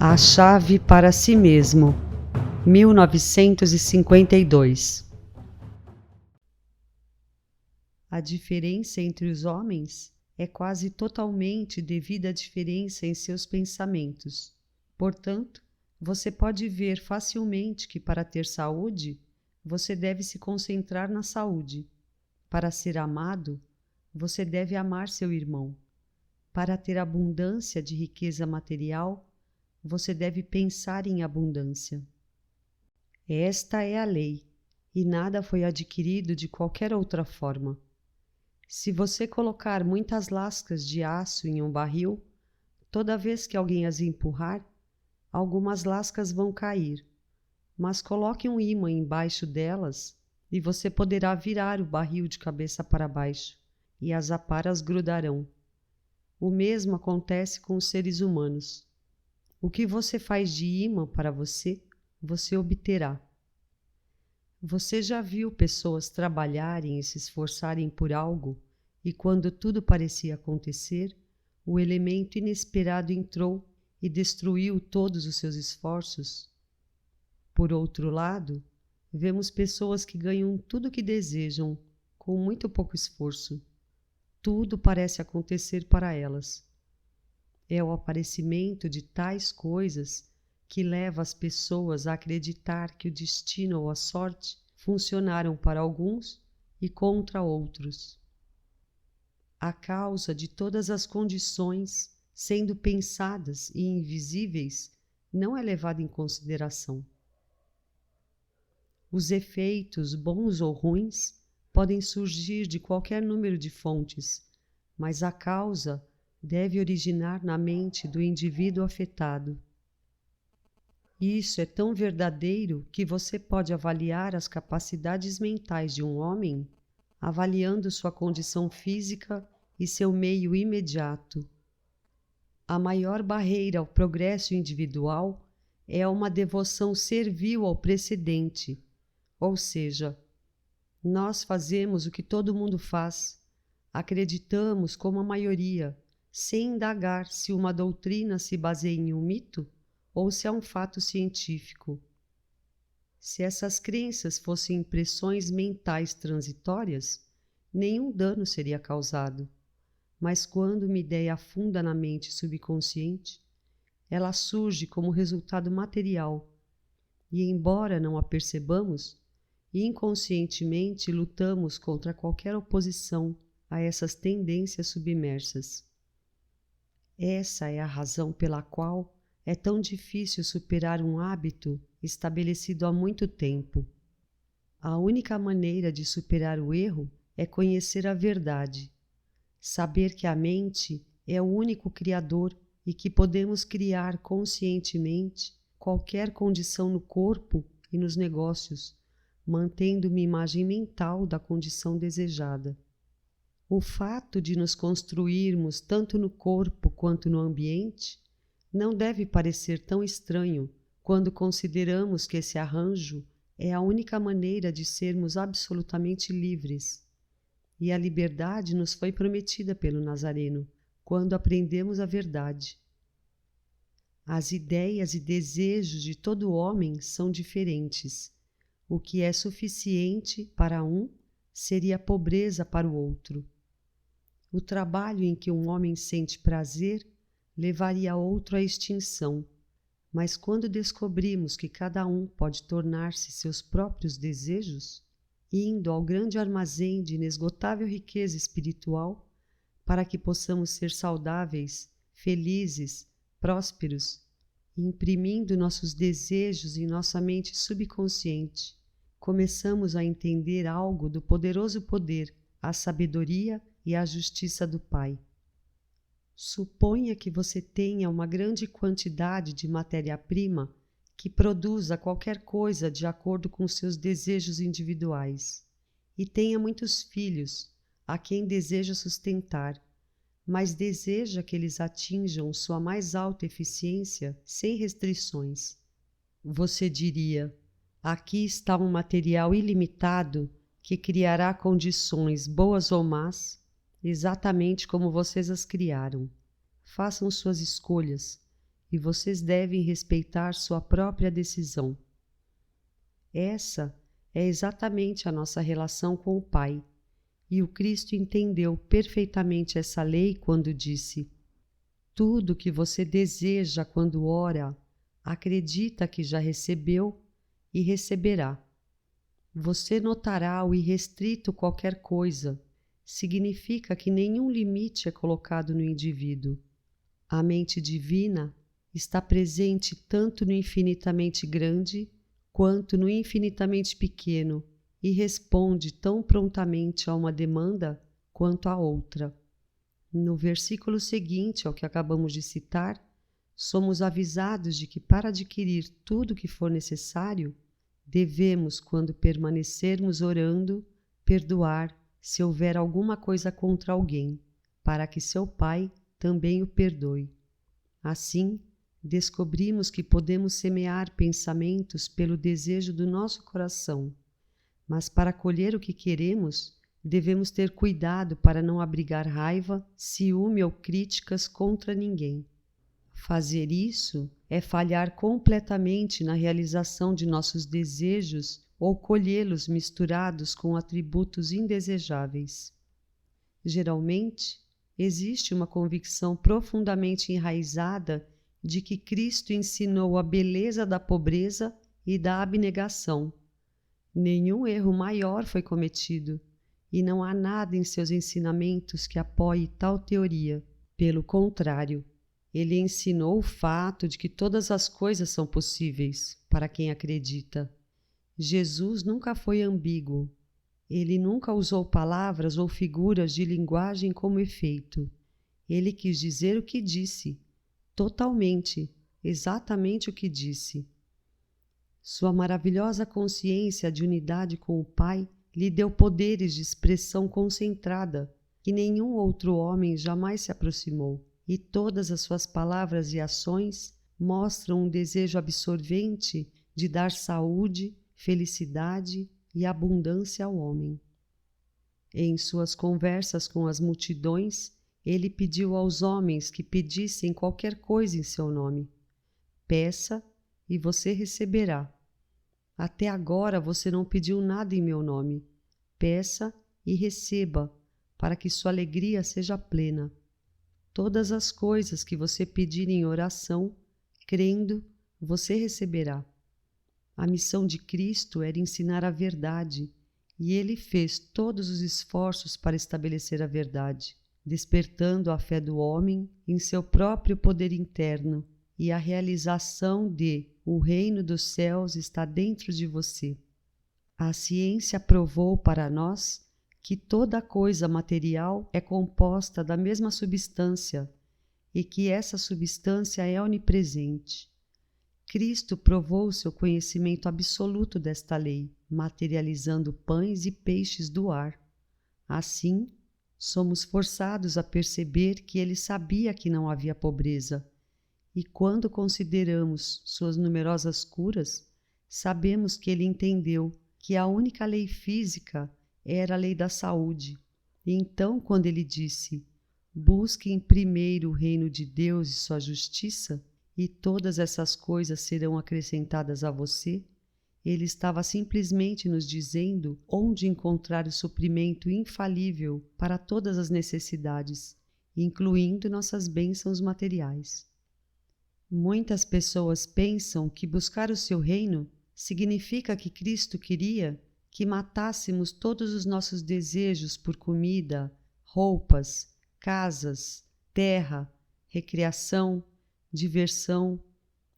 A chave para si mesmo, 1952. A diferença entre os homens é quase totalmente devida à diferença em seus pensamentos. Portanto, você pode ver facilmente que para ter saúde, você deve se concentrar na saúde. Para ser amado, você deve amar seu irmão. Para ter abundância de riqueza material, você deve pensar em abundância. Esta é a lei, e nada foi adquirido de qualquer outra forma. Se você colocar muitas lascas de aço em um barril, toda vez que alguém as empurrar, algumas lascas vão cair, mas coloque um ímã embaixo delas e você poderá virar o barril de cabeça para baixo, e as aparas grudarão. O mesmo acontece com os seres humanos. O que você faz de ímã para você, você obterá. Você já viu pessoas trabalharem e se esforçarem por algo, e quando tudo parecia acontecer, o elemento inesperado entrou e destruiu todos os seus esforços? Por outro lado, vemos pessoas que ganham tudo o que desejam, com muito pouco esforço. Tudo parece acontecer para elas. É o aparecimento de tais coisas que leva as pessoas a acreditar que o destino ou a sorte funcionaram para alguns e contra outros. A causa de todas as condições, sendo pensadas e invisíveis, não é levada em consideração. Os efeitos, bons ou ruins, podem surgir de qualquer número de fontes, mas a causa deve originar na mente do indivíduo afetado. Isso é tão verdadeiro que você pode avaliar as capacidades mentais de um homem avaliando sua condição física e seu meio imediato. A maior barreira ao progresso individual é uma devoção servil ao precedente, ou seja, nós fazemos o que todo mundo faz, acreditamos como a maioria, sem indagar se uma doutrina se baseia em um mito ou se é um fato científico. Se essas crenças fossem impressões mentais transitórias, nenhum dano seria causado. Mas quando uma ideia afunda na mente subconsciente, ela surge como resultado material, e embora não a percebamos, inconscientemente lutamos contra qualquer oposição a essas tendências submersas. Essa é a razão pela qual é tão difícil superar um hábito estabelecido há muito tempo. A única maneira de superar o erro é conhecer a verdade, saber que a mente é o único criador e que podemos criar conscientemente qualquer condição no corpo e nos negócios, mantendo uma imagem mental da condição desejada. O fato de nos construirmos tanto no corpo quanto no ambiente não deve parecer tão estranho quando consideramos que esse arranjo é a única maneira de sermos absolutamente livres. E a liberdade nos foi prometida pelo Nazareno, quando aprendemos a verdade. As ideias e desejos de todo homem são diferentes. O que é suficiente para um seria pobreza para o outro. O trabalho em que um homem sente prazer levaria outro à extinção, mas quando descobrimos que cada um pode tornar-se seus próprios desejos, indo ao grande armazém de inesgotável riqueza espiritual, para que possamos ser saudáveis, felizes, prósperos, imprimindo nossos desejos em nossa mente subconsciente, começamos a entender algo do poderoso poder, a sabedoria e a justiça do Pai. Suponha que você tenha uma grande quantidade de matéria-prima que produza qualquer coisa de acordo com seus desejos individuais, e tenha muitos filhos a quem deseja sustentar, mas deseja que eles atinjam sua mais alta eficiência sem restrições. Você diria: aqui está um material ilimitado que criará condições boas ou más, exatamente como vocês as criaram. Façam suas escolhas e vocês devem respeitar sua própria decisão. Essa é exatamente a nossa relação com o Pai, e o Cristo entendeu perfeitamente essa lei quando disse: tudo que você deseja quando ora, acredita que já recebeu e receberá. Você notará o irrestrito qualquer coisa. Significa que nenhum limite é colocado no indivíduo. A mente divina está presente tanto no infinitamente grande quanto no infinitamente pequeno e responde tão prontamente a uma demanda quanto a outra. No versículo seguinte ao que acabamos de citar, somos avisados de que para adquirir tudo o que for necessário, devemos, quando permanecermos orando, perdoar se houver alguma coisa contra alguém, para que seu Pai também o perdoe. Assim, descobrimos que podemos semear pensamentos pelo desejo do nosso coração, mas para colher o que queremos, devemos ter cuidado para não abrigar raiva, ciúme ou críticas contra ninguém. Fazer isso é falhar completamente na realização de nossos desejos ou colhê-los misturados com atributos indesejáveis. Geralmente, existe uma convicção profundamente enraizada de que Cristo ensinou a beleza da pobreza e da abnegação. Nenhum erro maior foi cometido, e não há nada em seus ensinamentos que apoie tal teoria. Pelo contrário, ele ensinou o fato de que todas as coisas são possíveis para quem acredita. Jesus nunca foi ambíguo. Ele nunca usou palavras ou figuras de linguagem como efeito. Ele quis dizer o que disse, totalmente, exatamente o que disse. Sua maravilhosa consciência de unidade com o Pai lhe deu poderes de expressão concentrada que nenhum outro homem jamais se aproximou, e todas as suas palavras e ações mostram um desejo absorvente de dar saúde, felicidade e abundância ao homem. Em suas conversas com as multidões, ele pediu aos homens que pedissem qualquer coisa em seu nome. Peça e você receberá. Até agora você não pediu nada em meu nome. Peça e receba, para que sua alegria seja plena. Todas as coisas que você pedir em oração, crendo, você receberá. A missão de Cristo era ensinar a verdade, e ele fez todos os esforços para estabelecer a verdade, despertando a fé do homem em seu próprio poder interno e a realização de o reino dos céus está dentro de você. A ciência provou para nós que toda coisa material é composta da mesma substância e que essa substância é onipresente. Cristo provou seu conhecimento absoluto desta lei, materializando pães e peixes do ar. Assim, somos forçados a perceber que ele sabia que não havia pobreza, e quando consideramos suas numerosas curas, sabemos que ele entendeu que a única lei física era a lei da saúde. E então, quando ele disse: busquem primeiro o reino de Deus e sua justiça, e todas essas coisas serão acrescentadas a você, ele estava simplesmente nos dizendo onde encontrar o suprimento infalível para todas as necessidades, incluindo nossas bênçãos materiais. Muitas pessoas pensam que buscar o seu reino significa que Cristo queria que matássemos todos os nossos desejos por comida, roupas, casas, terra, recreação, diversão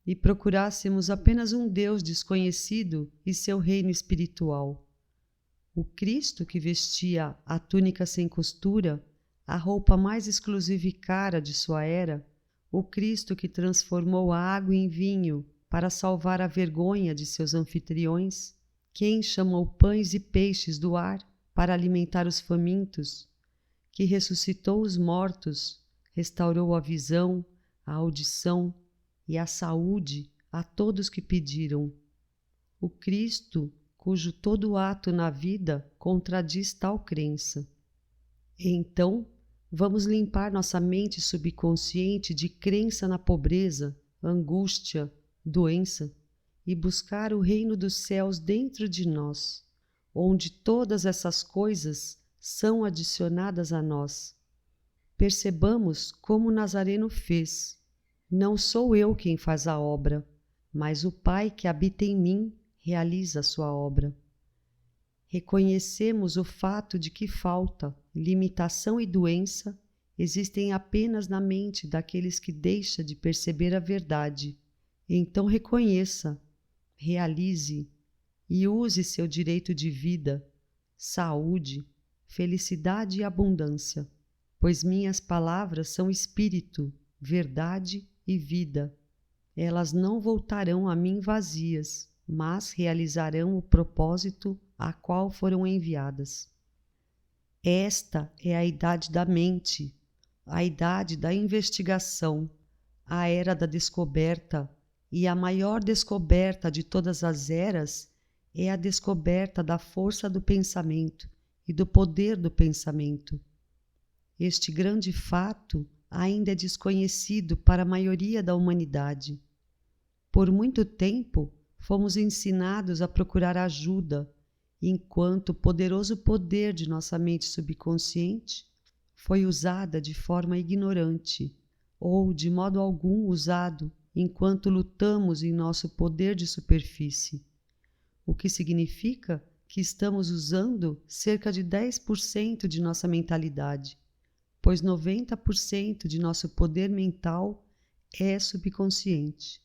e procurássemos apenas um Deus desconhecido e seu reino espiritual. O Cristo que vestia a túnica sem costura, a roupa mais exclusiva e cara de sua era, o Cristo que transformou a água em vinho para salvar a vergonha de seus anfitriões, quem chamou pães e peixes do ar para alimentar os famintos, que ressuscitou os mortos, restaurou a visão, a audição e a saúde a todos que pediram. O Cristo, cujo todo ato na vida contradiz tal crença. Então, vamos limpar nossa mente subconsciente de crença na pobreza, angústia, doença e buscar o reino dos céus dentro de nós, onde todas essas coisas são adicionadas a nós. Percebamos como Nazareno fez. Não sou eu quem faz a obra, mas o Pai que habita em mim realiza a sua obra. Reconhecemos o fato de que falta, limitação e doença existem apenas na mente daqueles que deixam de perceber a verdade. Então reconheça, realize e use seu direito de vida, saúde, felicidade e abundância, pois minhas palavras são espírito, verdade e vida. Elas não voltarão a mim vazias, mas realizarão o propósito a qual foram enviadas. Esta é a idade da mente, a idade da investigação, a era da descoberta, e a maior descoberta de todas as eras é a descoberta da força do pensamento e do poder do pensamento. Este grande fato ainda é desconhecido para a maioria da humanidade. Por muito tempo, fomos ensinados a procurar ajuda, enquanto o poderoso poder de nossa mente subconsciente foi usada de forma ignorante ou de modo algum usado enquanto lutamos em nosso poder de superfície, o que significa que estamos usando cerca de 10% de nossa mentalidade, pois 90% de nosso poder mental é subconsciente.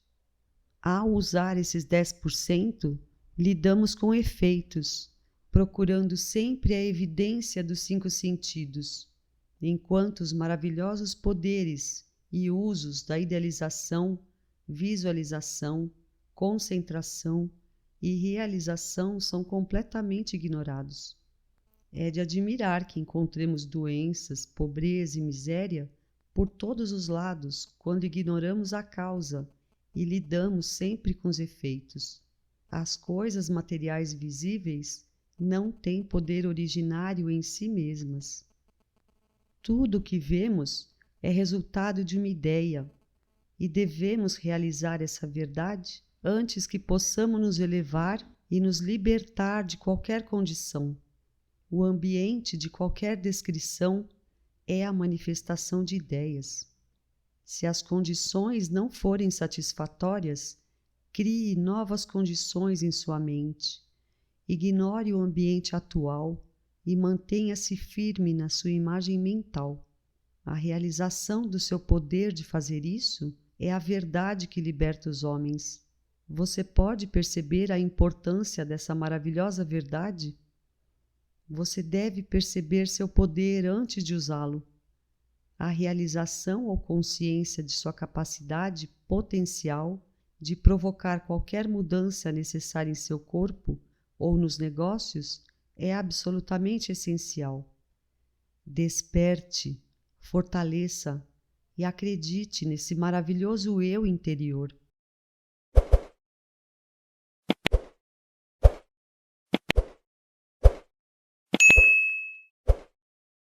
Ao usar esses 10%, lidamos com efeitos, procurando sempre a evidência dos 5 sentidos, enquanto os maravilhosos poderes e usos da idealização, visualização, concentração e realização são completamente ignorados. É de admirar que encontremos doenças, pobreza e miséria por todos os lados quando ignoramos a causa e lidamos sempre com os efeitos. As coisas materiais visíveis não têm poder originário em si mesmas. Tudo o que vemos é resultado de uma ideia, e devemos realizar essa verdade antes que possamos nos elevar e nos libertar de qualquer condição. O ambiente de qualquer descrição é a manifestação de ideias. Se as condições não forem satisfatórias, crie novas condições em sua mente. Ignore o ambiente atual e mantenha-se firme na sua imagem mental. A realização do seu poder de fazer isso é a verdade que liberta os homens. Você pode perceber a importância dessa maravilhosa verdade? Você deve perceber seu poder antes de usá-lo. A realização ou consciência de sua capacidade potencial de provocar qualquer mudança necessária em seu corpo ou nos negócios é absolutamente essencial. Desperte, fortaleça e acredite nesse maravilhoso eu interior.